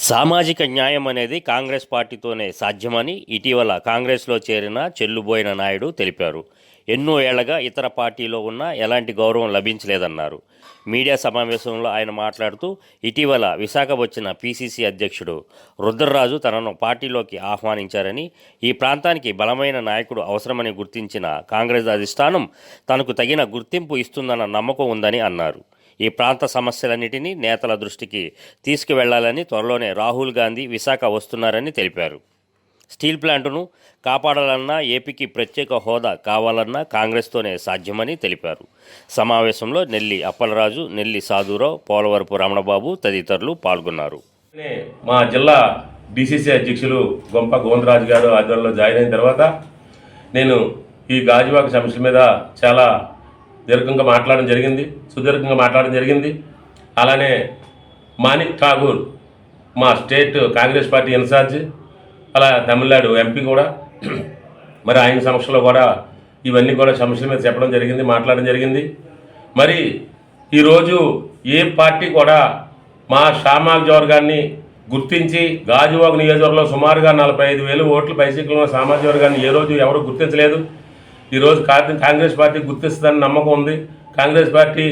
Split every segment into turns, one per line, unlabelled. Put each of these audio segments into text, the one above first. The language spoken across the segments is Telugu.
సామాజిక న్యాయం అనేది కాంగ్రెస్ పార్టీతోనే సాధ్యమని ఇటీవల కాంగ్రెస్లో చేరిన చెల్లుబోయిన నాయుడు తెలిపారు. ఎన్నో ఏళ్లగా ఇతర పార్టీలో ఉన్నా ఎలాంటి గౌరవం లభించలేదన్నారు. మీడియా సమావేశంలో ఆయన మాట్లాడుతూ ఇటీవల విశాఖ వచ్చిన పీసీసీ అధ్యక్షుడు రుద్రరాజు తనను పార్టీలోకి ఆహ్వానించారని, ఈ ప్రాంతానికి బలమైన నాయకుడు అవసరమని గుర్తించిన కాంగ్రెస్ అధిష్టానం తనకు తగిన గుర్తింపు ఇస్తుందన్న నమ్మకం ఉందని అన్నారు. ఈ ప్రాంత సమస్యలన్నిటినీ నేతల దృష్టికి తీసుకువెళ్లాలని త్వరలోనే రాహుల్ గాంధీ విశాఖ వస్తున్నారని తెలిపారు. స్టీల్ ప్లాంటును కాపాడాలన్నా, ఏపీకి ప్రత్యేక హోదా కావాలన్నా కాంగ్రెస్తోనే సాధ్యమని తెలిపారు. సమావేశంలో నెల్లి అప్పలరాజు, నెల్లి సాధురావు, పోలవరపు రమణబాబు తదితరులు పాల్గొన్నారు.
మా జిల్లా డిసిసి అధ్యక్షులు గొంప గోవిందరాజు గారు ఆధ్వర్యంలో జాయిన్ అయిన తర్వాత నేను ఈ గాజువాక సమస్య మీద చాలా సుదీర్ఘంగా మాట్లాడడం జరిగింది. అలానే మాణిక్ ఠాగూర్ మా స్టేట్ కాంగ్రెస్ పార్టీ ఇన్ఛార్జ్, అలా తమిళనాడు ఎంపీ కూడా, మరి ఆయన సమక్షంలో కూడా ఇవన్నీ కూడా సమస్యల మీద మాట్లాడడం జరిగింది. మరి ఈరోజు ఏ పార్టీ కూడా మా సామాజిక వర్గాన్ని గుర్తించి గాజువాక నియోజకవర్గంలో సుమారుగా 45,000 ఓట్లు పైసీకులు ఉన్న సామాజిక వర్గాన్ని ఏ రోజు ఎవరు గుర్తించలేదు. ఈరోజు కాంగ్రెస్ పార్టీ గుర్తిస్తుందని నమ్మకం ఉంది. కాంగ్రెస్ పార్టీ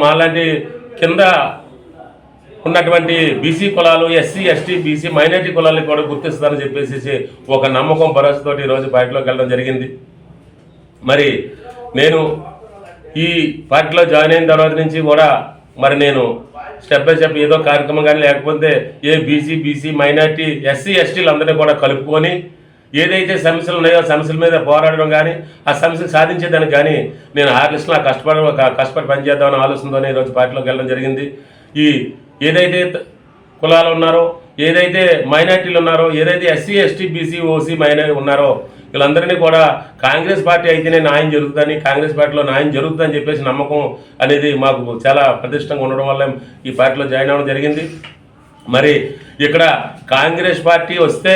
మాలాంటి కింద ఉన్నటువంటి బీసీ కులాలు, ఎస్సీ, ఎస్టీ, బీసీ, మైనారిటీ కులాలను కూడా గుర్తిస్తుందని చెప్పేసి ఒక నమ్మకం భరోసాతో ఈరోజు పార్టీలోకి వెళ్ళడం జరిగింది. మరి నేను ఈ పార్టీలో జాయిన్ అయిన తర్వాత నుంచి కూడా మరి నేను స్టెప్ బై స్టెప్ ఏదో కార్యక్రమం కానీ, లేకపోతే బీసీ, మైనారిటీ, ఎస్సీ, ఎస్టీలు అందరినీ కూడా కలుపుకొని ఏదైతే సమస్యలు ఉన్నాయో సమస్యల మీద పోరాడడం కానీ, ఆ సమస్యలు సాధించేదానికి కానీ నేను ఆర్లిస్ట్లో కష్టపడి పనిచేద్దామని ఆలోచనతోనే ఈరోజు పార్టీలోకి వెళ్ళడం జరిగింది. ఈ ఏదైతే కులాలు ఉన్నారో, ఏదైతే మైనార్టీలు ఉన్నారో, ఏదైతే SC, ST, BC, OC, minority ఉన్నారో వీళ్ళందరినీ కూడా కాంగ్రెస్ పార్టీ అయితేనే న్యాయం జరుగుతుందని, కాంగ్రెస్ పార్టీలో న్యాయం జరుగుతుందని చెప్పేసి నమ్మకం అనేది మాకు చాలా ప్రతిష్టంగా ఉండడం వల్ల ఈ పార్టీలో జాయిన్ అవ్వడం జరిగింది. మరి ఇక్కడ కాంగ్రెస్ పార్టీ వస్తే